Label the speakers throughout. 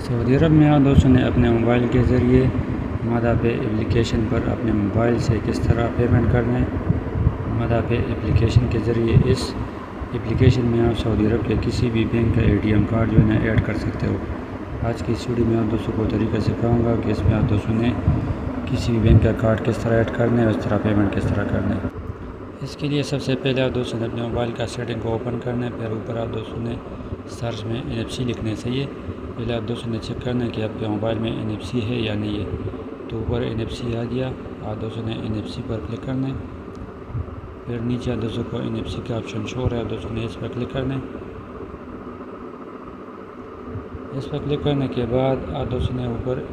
Speaker 1: Saudi अरब में आप दोस्तों ने अपने मोबाइल के ज़रिए मदा पे एप्लीकेशन पर अपने मोबाइल से किस तरह पेमेंट करना है। मदा पे एप्लीकेशन के ज़रिए इस एप्लीकेशन में आप सऊदी अरब के किसी भी बैंक का ATM कार्ड जो है ना ऐड कर सकते हो। आज की इस वीडियो में आप दोस्तों को तरीका सिखाऊंगा कि इसमें आप दोस्तों ने किसी भी बैंक का कार्ड किस तरह ऐड करना है, उस तरह पेमेंट किस तरह करना है। इसके लिए सबसे पहले आप दोस्तों ने अपने मोबाइल का सेटिंग को ओपन करना है। फिर ऊपर आप दोस्तों ने सर्च में NFC लिखने चाहिए। पहले आप दोस्तों ने चेक करना है कि आपके मोबाइल में NFC है या नहीं है। तो ऊपर NFC आ गया, आप दोस्तों ने NFC पर क्लिक करना है। फिर नीचे आप दोस्तों को NFC का ऑप्शन शो हो रहा है, आप दोस्तों ने इस पर क्लिक करना है। इस पर क्लिक करने के बाद आप दोस्तों ने ऊपर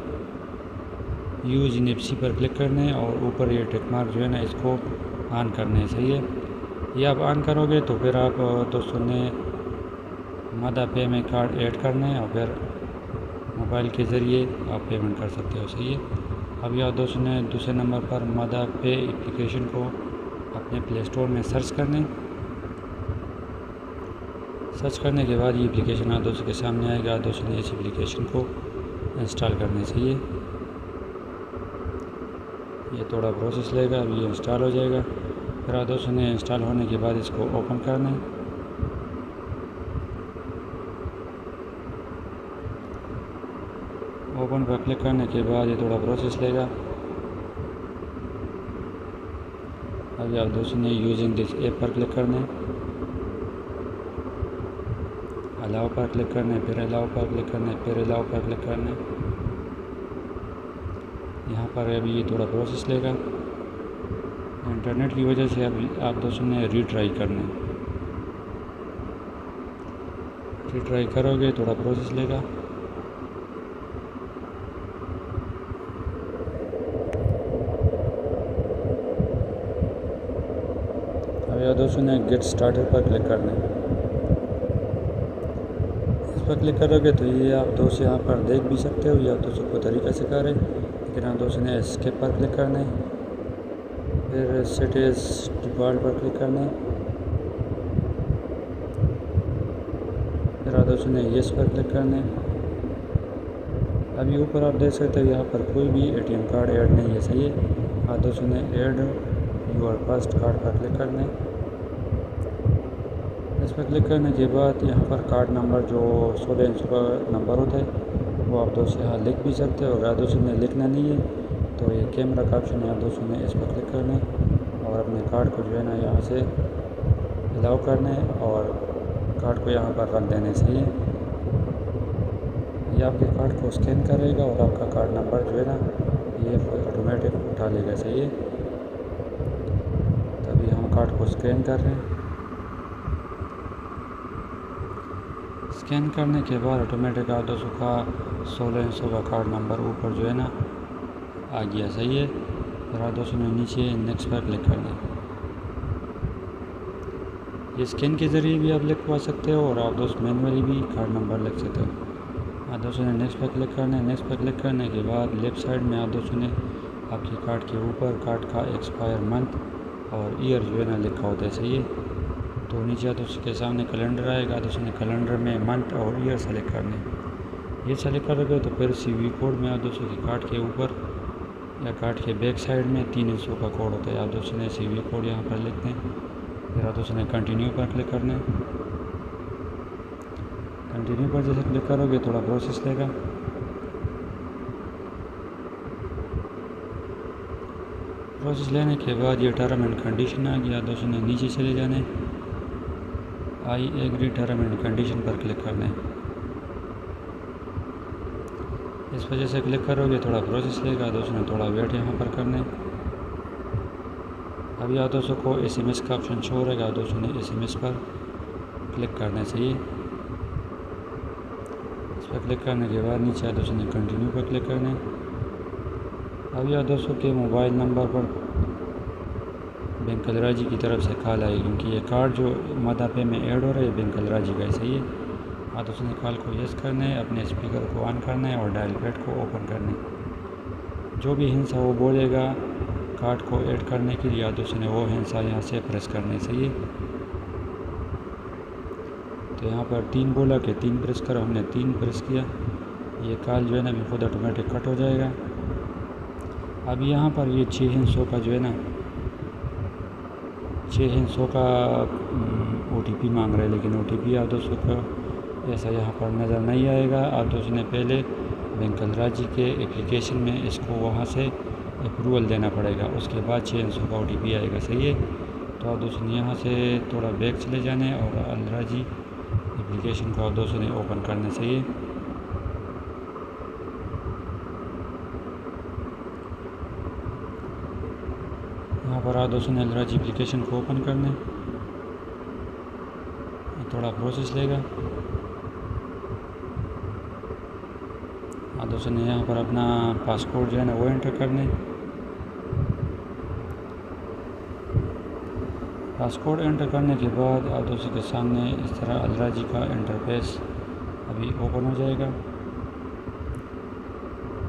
Speaker 1: यूज़ NFC पर क्लिक करना है और ऊपर ये टिक मार्क जो है ना इसको ऑन करना है। सही है, ये आप ऑन करोगे तो फिर आप दोस्तों ने मदा पे में कार्ड ऐड करना है और फिर मोबाइल के ज़रिए आप पेमेंट कर सकते हो। सही है, अभी आप दोस्तों ने दूसरे नंबर पर मदा पे एप्लीकेशन को अपने प्ले स्टोर में सर्च करना है। सर्च करने के बाद ये एप्लीकेशन आप दोस्तों के सामने आएगा। आप दोस्तों ने इस एप्लीकेशन को इंस्टॉल करना चाहिए। ये थोड़ा प्रोसेस लेगा, अभी ये इंस्टॉल हो जाएगा। फिर आप दोस्तों ने इंस्टॉल होने के बाद इसको ओपन करना है। ओपन पर क्लिक करने के बाद ये थोड़ा प्रोसेस लेगा। अभी आप दोस्तों ने यूजिंग दिस ऐप पर क्लिक करना है, अलाउ पर क्लिक करना है, फिर अलाउ पर क्लिक करना है, फिर अलाउ पर क्लिक करना है। यहाँ पर अभी ये थोड़ा प्रोसेस लेगा। इंटरनेट की वजह से अभी आप दोस्तों ने रीट्राई करना है। रीट्राई करोगे थोड़ा प्रोसेस लेगा। अभी आप दोस्तों ने गेट स्टार्टेड पर क्लिक करना है। इस पर क्लिक करोगे तो ये आप दोस्तों यहाँ पर देख भी सकते हो, ये आप दोस्तों को तरीका सिखा रहे हैं। लेकिन आप दोस्तों ने स्किप पर क्लिक करना है, फिर सेट एज डिफ़ॉल्ट पर क्लिक करना है, फिर आप दोस्तों ने येस पर क्लिक करना है। अभी ऊपर आप देख सकते हो यहाँ पर कोई भी ATM कार्ड ऐड नहीं है। सही है, आप दोस्तों ने ऐड योर फर्स्ट कार्ड पर क्लिक करना है। इस पर क्लिक करने के बाद यहाँ पर कार्ड नंबर जो 16 अंक का नंबर होता है वो आप दोस्तों यहाँ लिख भी सकते हो। अगर आप दोस्तों ने लिखना नहीं है तो ये कैमरा का ऑप्शन है, आप दोस्तों ने इस पर क्लिक करना है और अपने कार्ड को जो है ना यहाँ से अलाउ करना है और कार्ड को यहाँ पर रख देना है। सही है, ये आपके कार्ड को स्कैन करेगा और आपका कार्ड नंबर जो है ना ये ऑटोमेटिक उठा लेगा। सही है, तभी हम कार्ड को स्कैन कर रहे हैं। स्कैन करने के बाद ऑटोमेटिक आप दोस्तों का 1600 का कार्ड नंबर ऊपर जो है ना आ गया। सही है, फिर आप दोस्तों ने नीचे नेक्स्ट पर क्लिक करना है। ये स्कैन के ज़रिए भी आप लिखवा सकते हो और आप दोस्त मैनुअली भी कार्ड नंबर लिख सकते हो। आप दोस्तों ने नेक्स्ट पर क्लिक करना है। नेक्स्ट पर क्लिक करने के बाद लेफ़्ट साइड में आप दोस्तों ने आपके कार्ड के ऊपर कार्ड का एक्सपायर मंथ और ईयर जो है ना लिखा होता है। सही है, तो नीचे आप दोस्तों के सामने कैलेंडर आएगा। दोस्तों ने कैलेंडर में मंथ और ईयर सेलेक्ट करने, ये सेलेक्ट करोगे तो फिर CVV कोड में आप दोस्तों के कार्ड के ऊपर या कार्ड के बैक साइड में 3 अंकों का कोड होता है। आप दोस्तों ने CVV कोड यहाँ पर लिख दें। फिर आप दोस्तों ने कंटिन्यू पर क्लिक करना है। कंटिन्यू पर जैसे क्लिक करोगे थोड़ा प्रोसेस लेगा। प्रोसेस लेने के बाद ये टर्म एंड कंडीशन आ गया। दोस्तों ने नीचे चले जाना है, I agree term and condition पर क्लिक करना है। इस वजह से क्लिक करोगे थोड़ा प्रोसेस लेगा। दोस्तों ने थोड़ा वेट यहाँ पर करना है। अभी आप दोस्तों को SMS का ऑप्शन शो रहेगा, दोस्तों ने SMS पर क्लिक करना चाहिए। इस पर क्लिक करने के बाद नीचे आप दोस्तों ने कंटिन्यू पर क्लिक करना है। अभी आप दोस्तों के मोबाइल नंबर पर बैंक कलराजी की तरफ से कॉल आई, क्योंकि ये कार्ड जो मदा पे में ऐड हो रहा है बैंक कलराजी का। सही है, आप दोस्तों ने कॉल को यस करना है, अपने स्पीकर को ऑन करना है और डायल पैड को ओपन करना है। जो भी हिंसा वो बोलेगा कार्ड को ऐड करने के लिए आप दोस्तों ने वो हिंसा यहाँ से प्रेस करनी चाहिए। तो यहाँ पर 3 बोला कि 3 प्रेस करो, हमने 3 प्रेस किया। ये कॉल जो है ना अभी खुद ऑटोमेटिक कट हो जाएगा। अब यहाँ पर ये 6 हिस्सों का जो है ना 6 हिस्सों का OTP मांग रहे हैं, लेकिन OTP आप दोस्तों को ऐसा यहाँ पर नज़र नहीं आएगा। आप दोस्तों ने पहले बैंक अलराजी के एप्लीकेशन में इसको वहाँ से अप्रूवल देना पड़ेगा, उसके बाद 6 हिस्सों का OTP आएगा। सही है, तो आप दोस्तों ने यहाँ से थोड़ा बैक चले जाने और अलराजी एप्लीकेशन को आप दोस्तों ने ओपन करना। सही है, यहाँ पर आप दोस्तों ने अलराजी एप्लीकेशन को ओपन करना है, थोड़ा प्रोसेस लेगा। आप दोस्तों ने यहाँ पर अपना पासपोर्ट जो है ना वो एंटर करना है। पासपोर्ट एंटर करने के बाद आप दोस्तों के सामने इस तरह अलराजी का इंटरफेस अभी ओपन हो जाएगा।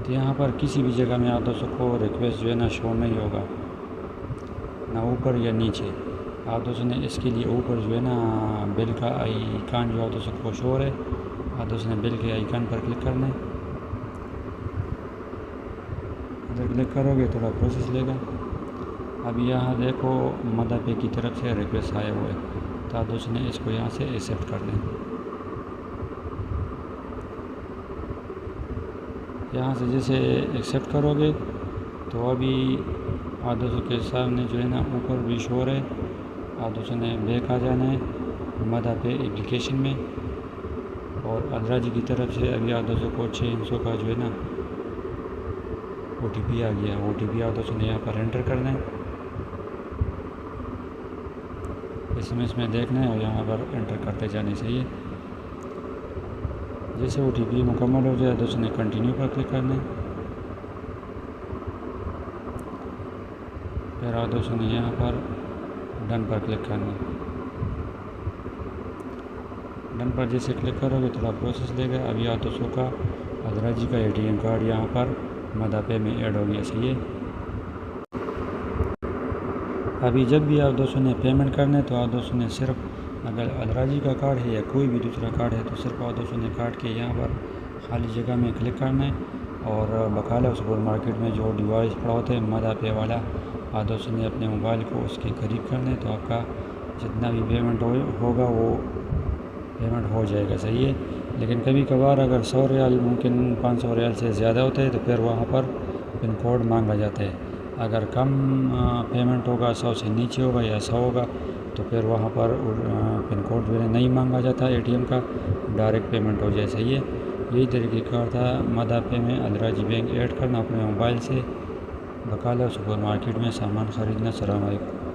Speaker 1: तो यहाँ पर किसी भी जगह में आप दोस्तों को रिक्वेस्ट जो है ना शो नहीं होगा, ना ऊपर या नीचे। आप दोस्तों ने इसके लिए ऊपर जो है ना बिल का आइकन जो आप दोस्तों को शो हो रहा है, आप दोस्तों ने बिल के आइकन पर क्लिक करना है। अगर क्लिक करोगे थोड़ा प्रोसेस लेगा। अब यहाँ देखो मदा पे की तरफ से रिक्वेस्ट आया हुआ है, तो आप दोस्तों ने इसको यहाँ से एक्सेप्ट कर लें। यहाँ से जैसे एक्सेप्ट करोगे तो अभी आप दोस्तों के सामने जो है ना ऊपर भी शो है। आप दोस्तों ने बैक आ जाना है मदा पे एप्लीकेशन में, और अलराजी की तरफ से अभी आप दोस्तों को 6 हिस्सों का जो है ना OTP आ गया। OTP आप दोस्तों ने यहाँ पर एंटर करना है, SMS में देखना है और यहाँ पर एंटर करते जाने चाहिए। जैसे OTP मुकम्मल हो जाए दोस्तों ने कंटिन्यू पर क्लिक करना है। फिर आप दोस्तों ने यहाँ पर डन पर क्लिक करना है। डन पर जैसे क्लिक करोगे थोड़ा प्रोसेस लेगा। अभी आप दोस्तों का अलराजी का ATM कार्ड यहाँ पर मदा पे में ऐड हो गया। सही है, अभी जब भी आप दोस्तों ने पेमेंट करना है तो आप दोस्तों ने सिर्फ अगर अलराजी का कार्ड है या कोई भी दूसरा कार्ड है तो सिर्फ आप दोस्तों ने कार्ड के यहाँ पर खाली जगह में क्लिक करना है, और बकाला सुपर मार्केट में जो डिवाइस पड़ा होता है मदा पे वाला आप दोस्तों ने अपने मोबाइल को उसके करीब करना है, तो आपका जितना भी पेमेंट होगा वो पेमेंट हो जाएगा। सही है, लेकिन कभी कभार अगर 100 रियाल मुमकिन 500 रियाल से ज़्यादा होता है तो फिर वहाँ पर पिन कोड मांगा जाता है। अगर कम पेमेंट होगा 100 से नीचे होगा या 100 होगा तो फिर वहाँ पर पिन कोड जो है नहीं मांगा जाता ATM का, डायरेक्ट पेमेंट हो जाए। सही है, यही तरीक़ेकार था मदा पे में अलराजी बैंक ऐड करना अपने मोबाइल से, बकाला सुपर मार्केट में सामान ख़रीदना। अस्सलाम वालेकुम।